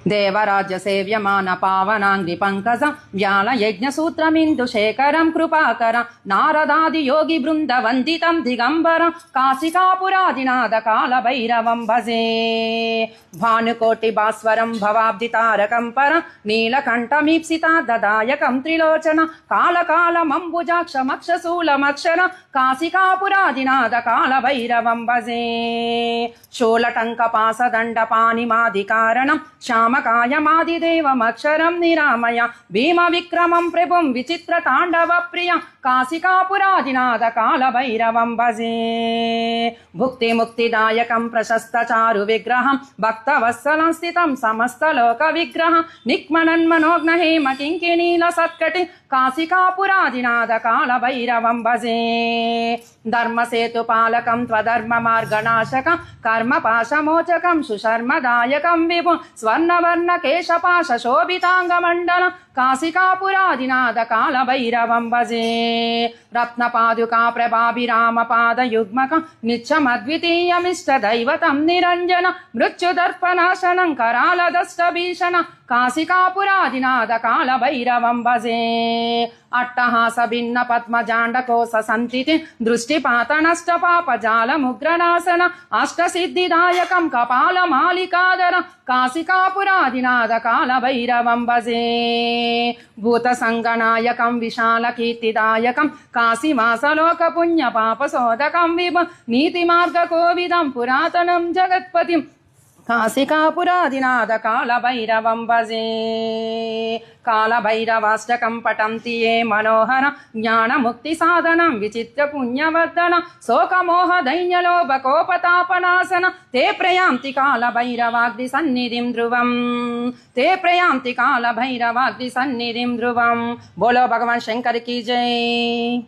देवराज्य सेव्यमान पावनांग्रि पंकज व्याल यज्ञ सूत्रमिंदु शेखरं कृपाकर नारदादि योगी बृंद वंदितं दिगंबर काशिकापुरादिनाद काल भैरवं भजे भानुकोटि भास्वरं भवाब्धि तारकं पर नीलकंठमीप्सिता ददायकं त्रिलोचन काल कालमंबुजाक्षमक्षशूलमक्षर काशिकापुरादिनाद काल भैरवं भजे शूलटङ्कपासदण्डपाणिमादिकारणं श्यामकायमादिदेवमक्षरं निरामय भीमविक्रमं प्रभुं विचित्रताण्डवप्रियं काशिकापुरादिनाद कालभैरवं भजे भुक्तिमुक्तिदायकं प्रशस्तचारुविग्रहं भक्तवत्सलं स्थितं समस्तलोकविग्रहं निक्मनन्मनोघ्नहेम किङ्किणीलसत्कटिं काशिकापुरादिनाद कालभैरवं भजे धर्मसेतुपालकं त्वधर्ममार्गनाशकं कर्मपाशमोचकं सुशर्मदायकं विभुं स्वर्णवर्णकेशपाशशोभिताङ्गमण्डलं काशिकापुरादिनाद कालभैरवं भजे रत्नपादुका प्रभाभिरामपादयुग्मकं नित्यमद्वितीयमिष्टदैवतं निरञ्जनं मृत्युदर्पनाशनं करालदष्टभीषणं काशिकापुरादिनाद कालभैरवं भजे अट्टहास भिन्न पद्मजाण्डकोश सन्तिति दृष्टिपातनष्टपापजालमुग्रनाशन अष्टसिद्धिदायकं कपालमालिकाधर काशिकापुरादिनाद कालभैरवं भजे भूतसङ्गनायकं विशालकीर्तिदायकं काशीवासलोकपुण्यपापशोधकं विभुं नीतिमार्गकोविदं पुरातनं जगत्पतिं काशिकापुरादिनाद कालभैरवं भजे कालभैरवाष्टकं पठन्ति ये मनोहर ज्ञानमुक्तिसाधनं विचित्रपुण्यवर्धनं शोकमोहदैन्यलोभकोपतापनाशन ते प्रयान्ति कालभैरवाग्निसन्निधिं ध्रुवं ते प्रयान्ति कालभैरवाग्निसन्निधिं ध्रुवं बोलो भगवान शंकर की जय।